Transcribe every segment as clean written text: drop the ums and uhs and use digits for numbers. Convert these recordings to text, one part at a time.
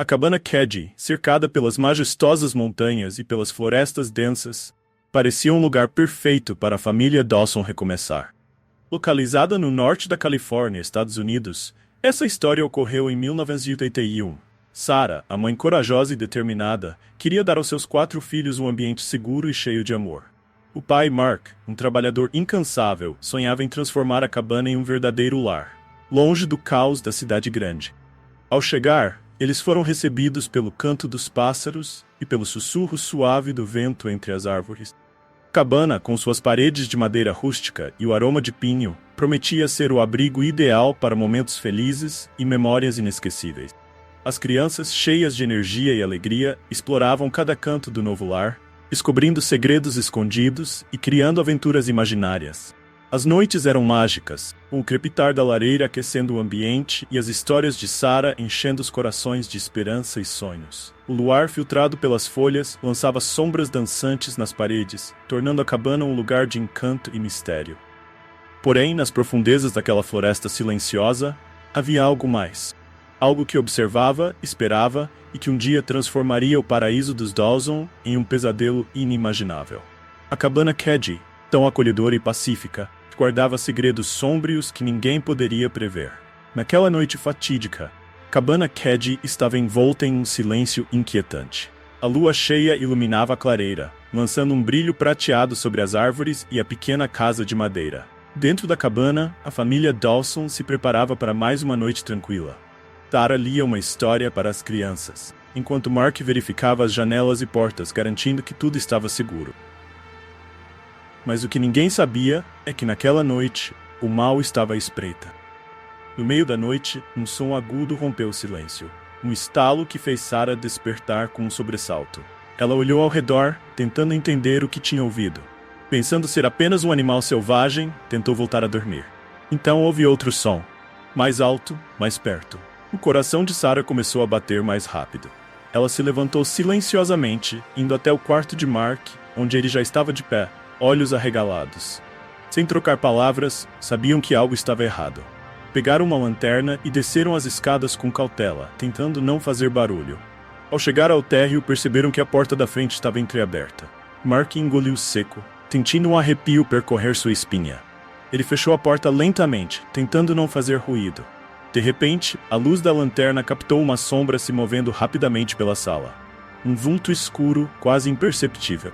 A cabana Kedge, cercada pelas majestosas montanhas e pelas florestas densas, parecia um lugar perfeito para a família Dawson recomeçar. Localizada no norte da Califórnia, Estados Unidos, essa história ocorreu em 1981. Sarah, a mãe corajosa e determinada, queria dar aos seus 4 filhos um ambiente seguro e cheio de amor. O pai, Mark, um trabalhador incansável, sonhava em transformar a cabana em um verdadeiro lar, longe do caos da cidade grande. Ao chegar, eles foram recebidos pelo canto dos pássaros e pelo sussurro suave do vento entre as árvores. A cabana, com suas paredes de madeira rústica e o aroma de pinho, prometia ser o abrigo ideal para momentos felizes e memórias inesquecíveis. As crianças, cheias de energia e alegria, exploravam cada canto do novo lar, descobrindo segredos escondidos e criando aventuras imaginárias. As noites eram mágicas, com o crepitar da lareira aquecendo o ambiente e as histórias de Sarah enchendo os corações de esperança e sonhos. O luar, filtrado pelas folhas, lançava sombras dançantes nas paredes, tornando a cabana um lugar de encanto e mistério. Porém, nas profundezas daquela floresta silenciosa, havia algo mais. Algo que observava, esperava e que um dia transformaria o paraíso dos Dawson em um pesadelo inimaginável. A cabana Kedge, tão acolhedora e pacífica, guardava segredos sômbrios que ninguém poderia prever. Naquela noite fatídica, a cabana Kedge estava envolta em um silêncio inquietante. A lua cheia iluminava a clareira, lançando um brilho prateado sobre as árvores e a pequena casa de madeira. Dentro da cabana, a família Dawson se preparava para mais uma noite tranquila. Tara lia uma história para as crianças, enquanto Mark verificava as janelas e portas, garantindo que tudo estava seguro. Mas o que ninguém sabia é que naquela noite, o mal estava à espreita. No meio da noite, um som agudo rompeu o silêncio. Um estalo que fez Sarah despertar com um sobressalto. Ela olhou ao redor, tentando entender o que tinha ouvido. Pensando ser apenas um animal selvagem, tentou voltar a dormir. Então houve outro som. Mais alto, mais perto. O coração de Sarah começou a bater mais rápido. Ela se levantou silenciosamente, indo até o quarto de Mark, onde ele já estava de pé, olhos arregalados. Sem trocar palavras, sabiam que algo estava errado. Pegaram uma lanterna e desceram as escadas com cautela, tentando não fazer barulho. Ao chegar ao térreo, perceberam que a porta da frente estava entreaberta. Mark engoliu seco, sentindo um arrepio percorrer sua espinha. Ele fechou a porta lentamente, tentando não fazer ruído. De repente, a luz da lanterna captou uma sombra se movendo rapidamente pela sala. Um vulto escuro, quase imperceptível.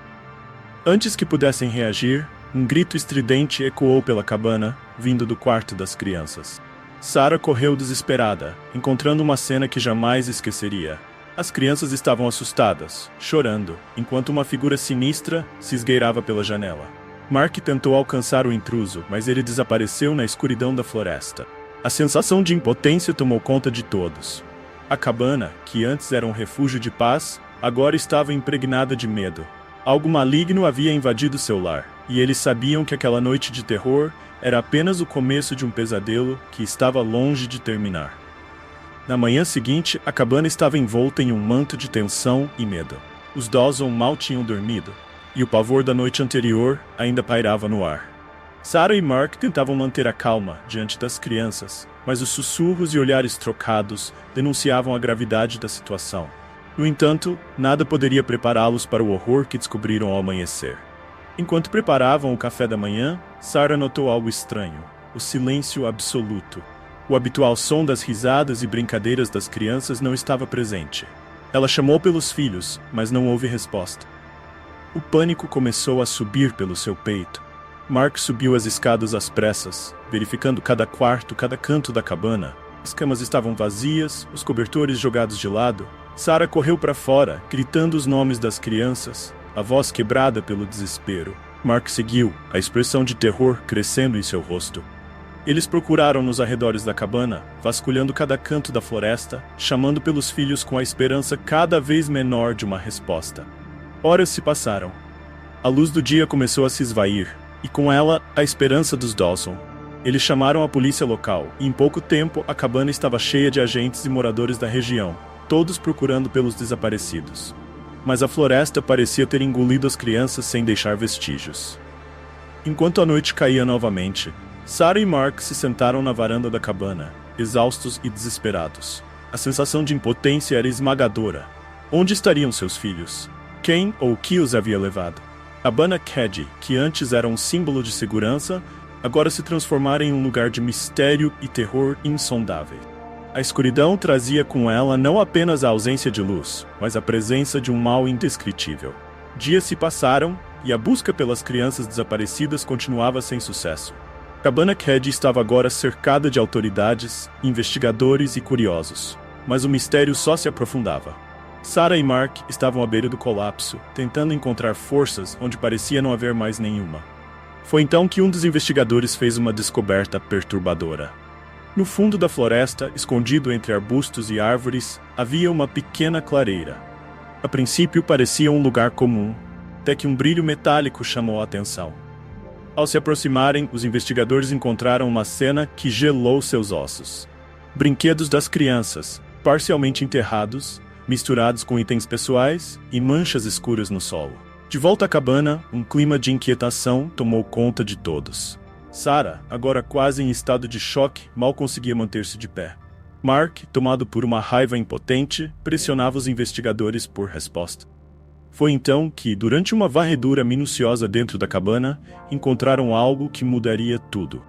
Antes que pudessem reagir, um grito estridente ecoou pela cabana, vindo do quarto das crianças. Sarah correu desesperada, encontrando uma cena que jamais esqueceria. As crianças estavam assustadas, chorando, enquanto uma figura sinistra se esgueirava pela janela. Mark tentou alcançar o intruso, mas ele desapareceu na escuridão da floresta. A sensação de impotência tomou conta de todos. A cabana, que antes era um refúgio de paz, agora estava impregnada de medo. Algo maligno havia invadido seu lar, e eles sabiam que aquela noite de terror era apenas o começo de um pesadelo que estava longe de terminar. Na manhã seguinte, a cabana estava envolta em um manto de tensão e medo. Os Dawson mal tinham dormido, e o pavor da noite anterior ainda pairava no ar. Sarah e Mark tentavam manter a calma diante das crianças, mas os sussurros e olhares trocados denunciavam a gravidade da situação. No entanto, nada poderia prepará-los para o horror que descobriram ao amanhecer. Enquanto preparavam o café da manhã, Sarah notou algo estranho: o silêncio absoluto. O habitual som das risadas e brincadeiras das crianças não estava presente. Ela chamou pelos filhos, mas não houve resposta. O pânico começou a subir pelo seu peito. Mark subiu as escadas às pressas, verificando cada quarto, cada canto da cabana. As camas estavam vazias, os cobertores jogados de lado. Sarah correu para fora, gritando os nomes das crianças, a voz quebrada pelo desespero. Mark seguiu, a expressão de terror crescendo em seu rosto. Eles procuraram nos arredores da cabana, vasculhando cada canto da floresta, chamando pelos filhos com a esperança cada vez menor de uma resposta. Horas se passaram. A luz do dia começou a se esvair, e com ela, a esperança dos Dawson. Eles chamaram a polícia local, e em pouco tempo a cabana estava cheia de agentes e moradores da região, todos procurando pelos desaparecidos. Mas a floresta parecia ter engolido as crianças sem deixar vestígios. Enquanto a noite caía novamente, Sarah e Mark se sentaram na varanda da cabana, exaustos e desesperados. A sensação de impotência era esmagadora. Onde estariam seus filhos? Quem ou o que os havia levado? Cabana Cady, que antes era um símbolo de segurança, agora se transformara em um lugar de mistério e terror insondável. A escuridão trazia com ela não apenas a ausência de luz, mas a presença de um mal indescritível. Dias se passaram, e a busca pelas crianças desaparecidas continuava sem sucesso. Cabana Cady estava agora cercada de autoridades, investigadores e curiosos, mas o mistério só se aprofundava. Sarah e Mark estavam à beira do colapso, tentando encontrar forças onde parecia não haver mais nenhuma. Foi então que um dos investigadores fez uma descoberta perturbadora. No fundo da floresta, escondido entre arbustos e árvores, havia uma pequena clareira. A princípio parecia um lugar comum, até que um brilho metálico chamou a atenção. Ao se aproximarem, os investigadores encontraram uma cena que gelou seus ossos. Brinquedos das crianças, parcialmente enterrados, misturados com itens pessoais e manchas escuras no solo. De volta à cabana, um clima de inquietação tomou conta de todos. Sarah, agora quase em estado de choque, mal conseguia manter-se de pé. Mark, tomado por uma raiva impotente, pressionava os investigadores por resposta. Foi então que, durante uma varredura minuciosa dentro da cabana, encontraram algo que mudaria tudo.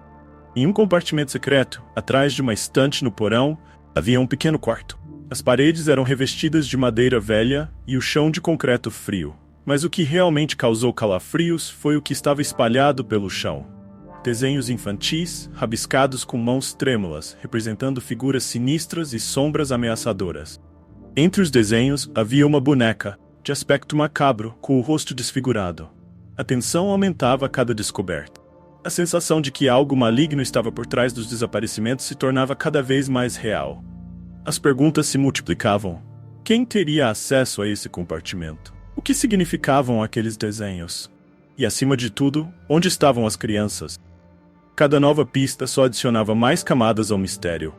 Em um compartimento secreto, atrás de uma estante no porão, havia um pequeno quarto. As paredes eram revestidas de madeira velha e o chão de concreto frio. Mas o que realmente causou calafrios foi o que estava espalhado pelo chão. Desenhos infantis, rabiscados com mãos trêmulas, representando figuras sinistras e sombras ameaçadoras. Entre os desenhos havia uma boneca, de aspecto macabro, com o rosto desfigurado. A tensão aumentava a cada descoberta. A sensação de que algo maligno estava por trás dos desaparecimentos se tornava cada vez mais real. As perguntas se multiplicavam. Quem teria acesso a esse compartimento? O que significavam aqueles desenhos? E, acima de tudo, onde estavam as crianças? Cada nova pista só adicionava mais camadas ao mistério.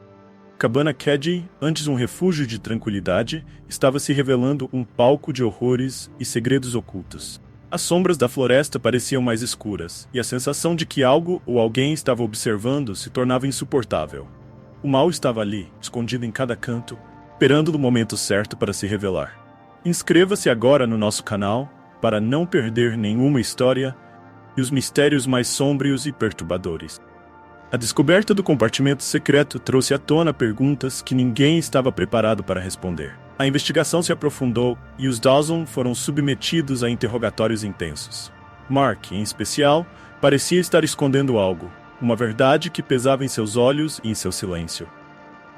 Cabana Cady, antes um refúgio de tranquilidade, estava se revelando um palco de horrores e segredos ocultos. As sombras da floresta pareciam mais escuras, e a sensação de que algo ou alguém estava observando se tornava insuportável. O mal estava ali, escondido em cada canto, esperando o momento certo para se revelar. Inscreva-se agora no nosso canal, para não perder nenhuma história e os mistérios mais sombrios e perturbadores. A descoberta do compartimento secreto trouxe à tona perguntas que ninguém estava preparado para responder. A investigação se aprofundou e os Dawson foram submetidos a interrogatórios intensos. Mark, em especial, parecia estar escondendo algo, uma verdade que pesava em seus olhos e em seu silêncio.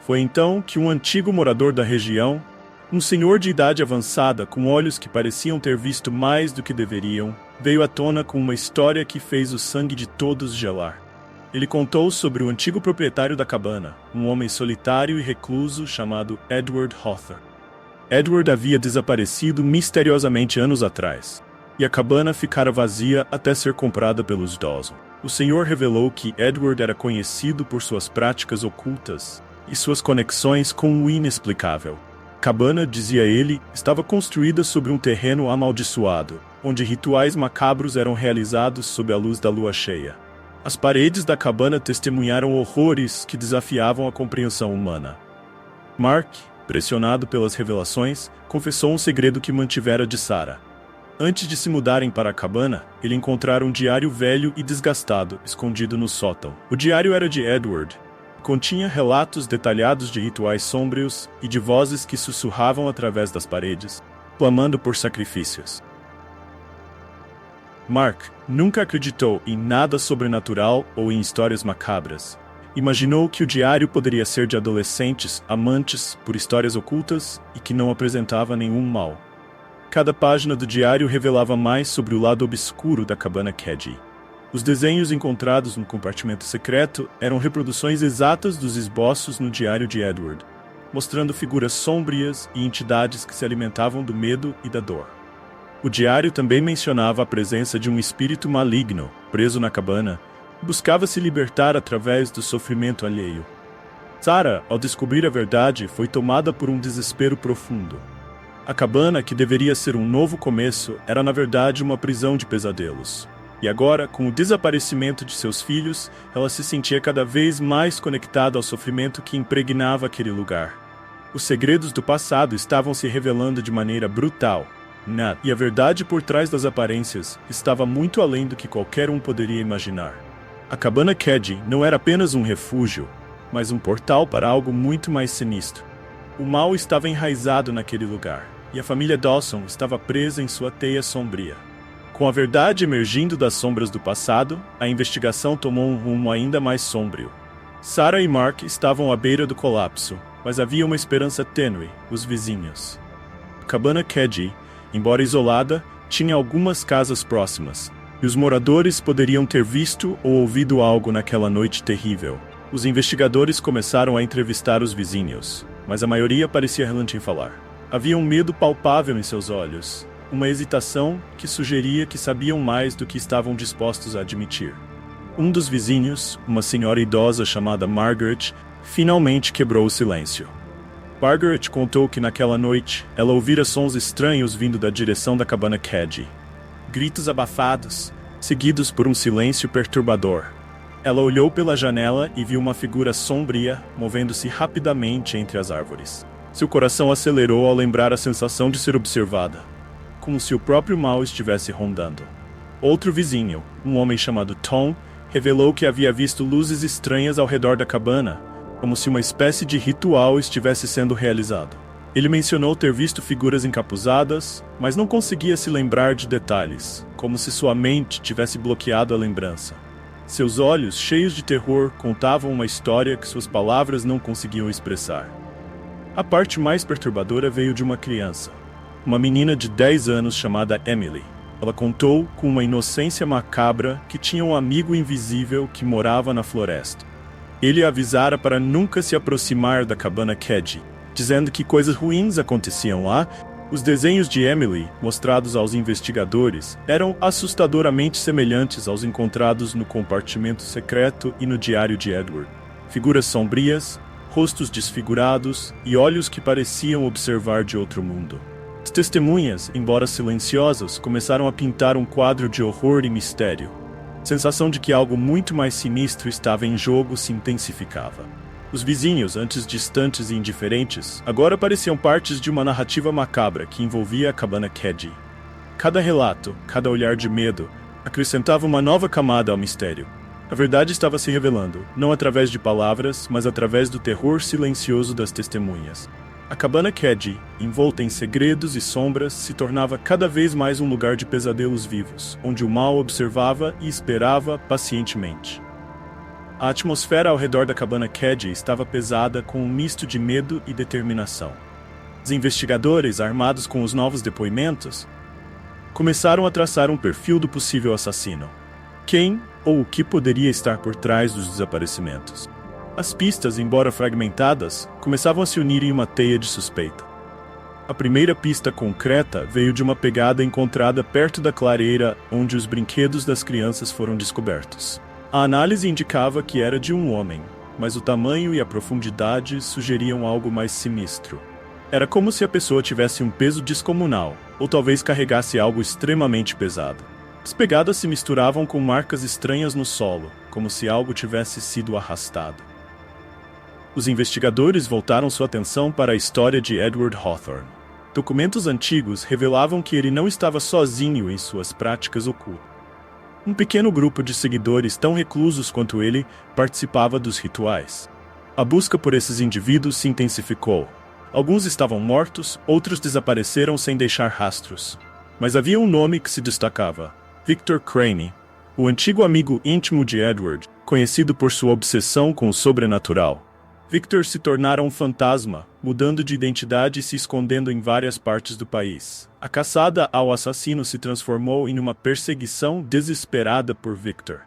Foi então que um antigo morador da região, um senhor de idade avançada com olhos que pareciam ter visto mais do que deveriam, veio à tona com uma história que fez o sangue de todos gelar. Ele contou sobre o antigo proprietário da cabana, um homem solitário e recluso chamado Edward Hawthorne. Edward havia desaparecido misteriosamente anos atrás, e a cabana ficara vazia até ser comprada pelos Dawson. O senhor revelou que Edward era conhecido por suas práticas ocultas e suas conexões com o inexplicável. A cabana, dizia ele, estava construída sobre um terreno amaldiçoado, onde rituais macabros eram realizados sob a luz da lua cheia. As paredes da cabana testemunharam horrores que desafiavam a compreensão humana. Mark, pressionado pelas revelações, confessou um segredo que mantivera de Sarah. Antes de se mudarem para a cabana, ele encontrara um diário velho e desgastado, escondido no sótão. O diário era de Edward. Continha relatos detalhados de rituais sômbrios e de vozes que sussurravam através das paredes, clamando por sacrifícios. Mark nunca acreditou em nada sobrenatural ou em histórias macabras. Imaginou que o diário poderia ser de adolescentes amantes por histórias ocultas e que não apresentava nenhum mal. Cada página do diário revelava mais sobre o lado obscuro da cabana Cady. Os desenhos encontrados no compartimento secreto eram reproduções exatas dos esboços no diário de Edward, mostrando figuras sombrias e entidades que se alimentavam do medo e da dor. O diário também mencionava a presença de um espírito maligno, preso na cabana, que buscava se libertar através do sofrimento alheio. Sarah, ao descobrir a verdade, foi tomada por um desespero profundo. A cabana, que deveria ser um novo começo, era na verdade uma prisão de pesadelos. E agora, com o desaparecimento de seus filhos, ela se sentia cada vez mais conectada ao sofrimento que impregnava aquele lugar. Os segredos do passado estavam se revelando de maneira brutal. E a verdade por trás das aparências estava muito além do que qualquer um poderia imaginar. A cabana Keddie não era apenas um refúgio, mas um portal para algo muito mais sinistro. O mal estava enraizado naquele lugar, e a família Dawson estava presa em sua teia sombria. Com a verdade emergindo das sombras do passado, a investigação tomou um rumo ainda mais sombrio. Sarah e Mark estavam à beira do colapso, mas havia uma esperança tênue: os vizinhos. A cabana Keddie, embora isolada, tinha algumas casas próximas, e os moradores poderiam ter visto ou ouvido algo naquela noite terrível. Os investigadores começaram a entrevistar os vizinhos, mas a maioria parecia relutante em falar. Havia um medo palpável em seus olhos, uma hesitação que sugeria que sabiam mais do que estavam dispostos a admitir. Um dos vizinhos, uma senhora idosa chamada Margaret, finalmente quebrou o silêncio. Margaret contou que naquela noite ela ouvira sons estranhos vindo da direção da cabana Keddie. Gritos abafados, seguidos por um silêncio perturbador. Ela olhou pela janela e viu uma figura sombria movendo-se rapidamente entre as árvores. Seu coração acelerou ao lembrar a sensação de ser observada, como se o próprio mal estivesse rondando. Outro vizinho, um homem chamado Tom, revelou que havia visto luzes estranhas ao redor da cabana, como se uma espécie de ritual estivesse sendo realizado. Ele mencionou ter visto figuras encapuzadas, mas não conseguia se lembrar de detalhes, como se sua mente tivesse bloqueado a lembrança. Seus olhos, cheios de terror, contavam uma história que suas palavras não conseguiam expressar. A parte mais perturbadora veio de uma criança, uma menina de 10 anos chamada Emily. Ela contou com uma inocência macabra que tinha um amigo invisível que morava na floresta. Ele a avisara para nunca se aproximar da cabana Keddie, dizendo que coisas ruins aconteciam lá. Os desenhos de Emily, mostrados aos investigadores, eram assustadoramente semelhantes aos encontrados no compartimento secreto e no diário de Edward. Figuras sombrias, rostos desfigurados e olhos que pareciam observar de outro mundo. As testemunhas, embora silenciosas, começaram a pintar um quadro de horror e mistério. A sensação de que algo muito mais sinistro estava em jogo se intensificava. Os vizinhos, antes distantes e indiferentes, agora pareciam partes de uma narrativa macabra que envolvia a cabana Keddie. Cada relato, cada olhar de medo, acrescentava uma nova camada ao mistério. A verdade estava se revelando, não através de palavras, mas através do terror silencioso das testemunhas. A cabana Keddie, envolta em segredos e sombras, se tornava cada vez mais um lugar de pesadelos vivos, onde o mal observava e esperava pacientemente. A atmosfera ao redor da cabana Keddie estava pesada com um misto de medo e determinação. Os investigadores, armados com os novos depoimentos, começaram a traçar um perfil do possível assassino. Quem ou o que poderia estar por trás dos desaparecimentos? As pistas, embora fragmentadas, começavam a se unir em uma teia de suspeita. A primeira pista concreta veio de uma pegada encontrada perto da clareira onde os brinquedos das crianças foram descobertos. A análise indicava que era de um homem, mas o tamanho e a profundidade sugeriam algo mais sinistro. Era como se a pessoa tivesse um peso descomunal, ou talvez carregasse algo extremamente pesado. As pegadas se misturavam com marcas estranhas no solo, como se algo tivesse sido arrastado. Os investigadores voltaram sua atenção para a história de Edward Hawthorne. Documentos antigos revelavam que ele não estava sozinho em suas práticas ocultas. Um pequeno grupo de seguidores tão reclusos quanto ele participava dos rituais. A busca por esses indivíduos se intensificou. Alguns estavam mortos, outros desapareceram sem deixar rastros. Mas havia um nome que se destacava: Victor Crane, o antigo amigo íntimo de Edward, conhecido por sua obsessão com o sobrenatural. Victor se tornara um fantasma, mudando de identidade e se escondendo em várias partes do país. A caçada ao assassino se transformou em uma perseguição desesperada por Victor.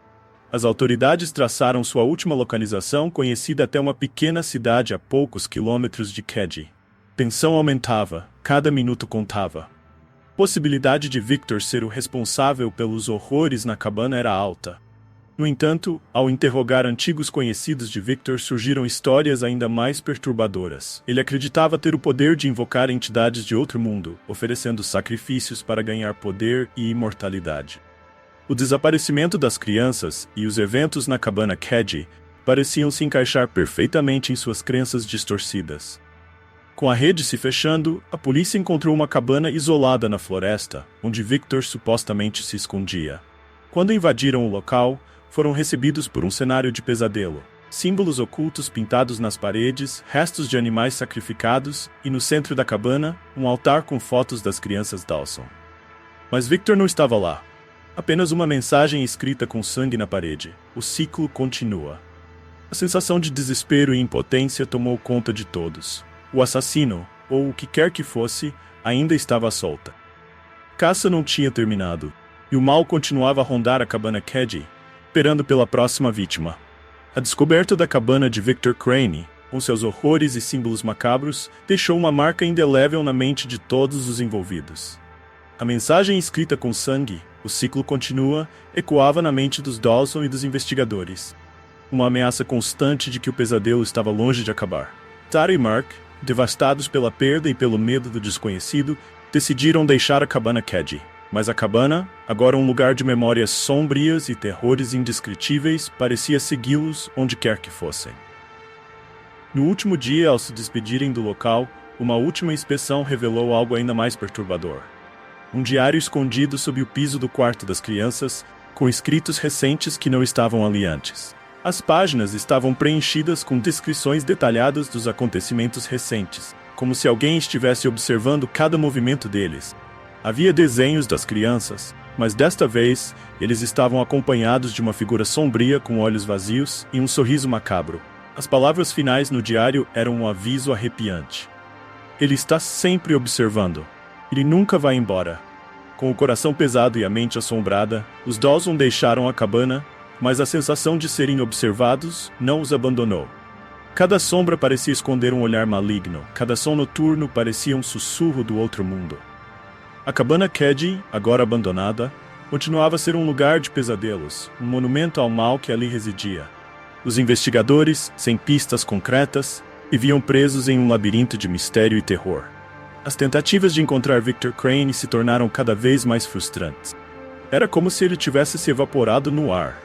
As autoridades traçaram sua última localização, conhecida até uma pequena cidade a poucos quilômetros de Keddie. A tensão aumentava, cada minuto contava. A possibilidade de Victor ser o responsável pelos horrores na cabana era alta. No entanto, ao interrogar antigos conhecidos de Victor, surgiram histórias ainda mais perturbadoras. Ele acreditava ter o poder de invocar entidades de outro mundo, oferecendo sacrifícios para ganhar poder e imortalidade. O desaparecimento das crianças e os eventos na cabana Keddie pareciam se encaixar perfeitamente em suas crenças distorcidas. Com a rede se fechando, a polícia encontrou uma cabana isolada na floresta, onde Victor supostamente se escondia. Quando invadiram o local, foram recebidos por um cenário de pesadelo. Símbolos ocultos pintados nas paredes, restos de animais sacrificados e, no centro da cabana, um altar com fotos das crianças Dawson. Mas Victor não estava lá. Apenas uma mensagem escrita com sangue na parede. O ciclo continua. A sensação de desespero e impotência tomou conta de todos. O assassino, ou o que quer que fosse, ainda estava à solta. A caça não tinha terminado, e o mal continuava a rondar a cabana Kedzie, esperando pela próxima vítima. A descoberta da cabana de Victor Crane, com seus horrores e símbolos macabros, deixou uma marca indelével na mente de todos os envolvidos. A mensagem escrita com sangue, o ciclo continua, ecoava na mente dos Dawson e dos investigadores. Uma ameaça constante de que o pesadelo estava longe de acabar. Tara e Mark, devastados pela perda e pelo medo do desconhecido, decidiram deixar a cabana Kedzie. Mas a cabana, agora um lugar de memórias sombrias e terrores indescritíveis, parecia segui-los onde quer que fossem. No último dia, ao se despedirem do local, uma última inspeção revelou algo ainda mais perturbador. Um diário escondido sob o piso do quarto das crianças, com escritos recentes que não estavam ali antes. As páginas estavam preenchidas com descrições detalhadas dos acontecimentos recentes, como se alguém estivesse observando cada movimento deles. Havia desenhos das crianças, mas desta vez eles estavam acompanhados de uma figura sombria com olhos vazios e um sorriso macabro. As palavras finais no diário eram um aviso arrepiante. Ele está sempre observando. Ele nunca vai embora. Com o coração pesado e a mente assombrada, os Dawson deixaram a cabana, mas a sensação de serem observados não os abandonou. Cada sombra parecia esconder um olhar maligno, cada som noturno parecia um sussurro do outro mundo. A cabana Kedzie, agora abandonada, continuava a ser um lugar de pesadelos, um monumento ao mal que ali residia. Os investigadores, sem pistas concretas, viviam presos em um labirinto de mistério e terror. As tentativas de encontrar Victor Crane se tornaram cada vez mais frustrantes. Era como se ele tivesse se evaporado no ar,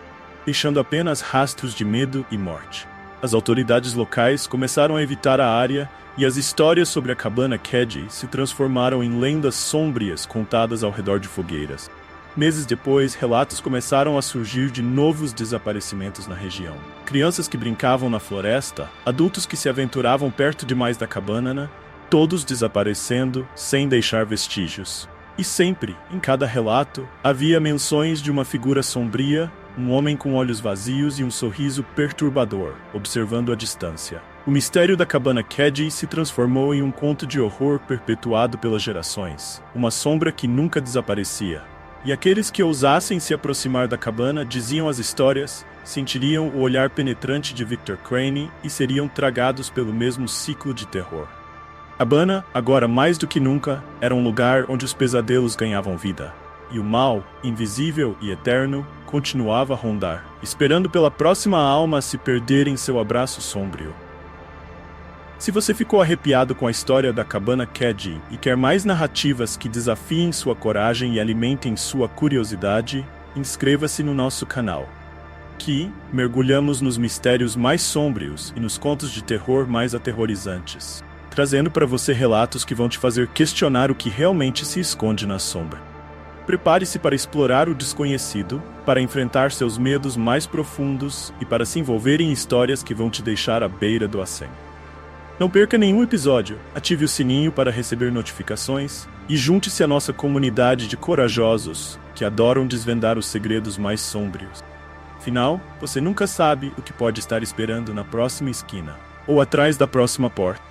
deixando apenas rastros de medo e morte. As autoridades locais começaram a evitar a área e as histórias sobre a cabana Kedzie se transformaram em lendas sômbrias contadas ao redor de fogueiras. Meses depois, relatos começaram a surgir de novos desaparecimentos na região. Crianças que brincavam na floresta, adultos que se aventuravam perto demais da cabana, todos desaparecendo sem deixar vestígios. E sempre, em cada relato, havia menções de uma figura sombria, um homem com olhos vazios e um sorriso perturbador, observando à distância. O mistério da cabana Kedzie se transformou em um conto de horror perpetuado pelas gerações, uma sombra que nunca desaparecia. E aqueles que ousassem se aproximar da cabana diziam as histórias, sentiriam o olhar penetrante de Victor Crane e seriam tragados pelo mesmo ciclo de terror. A cabana, agora mais do que nunca, era um lugar onde os pesadelos ganhavam vida. E o mal, invisível e eterno, continuava a rondar, esperando pela próxima alma a se perder em seu abraço sombrio. Se você ficou arrepiado com a história da cabana Kedzie e quer mais narrativas que desafiem sua coragem e alimentem sua curiosidade, inscreva-se no nosso canal. Aqui, mergulhamos nos mistérios mais sômbrios e nos contos de terror mais aterrorizantes, trazendo para você relatos que vão te fazer questionar o que realmente se esconde na sombra. Prepare-se para explorar o desconhecido, para enfrentar seus medos mais profundos e para se envolver em histórias que vão te deixar à beira do acém. Não perca nenhum episódio, ative o sininho para receber notificações e junte-se à nossa comunidade de corajosos que adoram desvendar os segredos mais sombrios. Afinal, você nunca sabe o que pode estar esperando na próxima esquina ou atrás da próxima porta.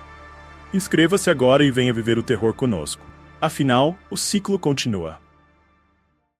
Inscreva-se agora e venha viver o terror conosco. Afinal, o ciclo continua.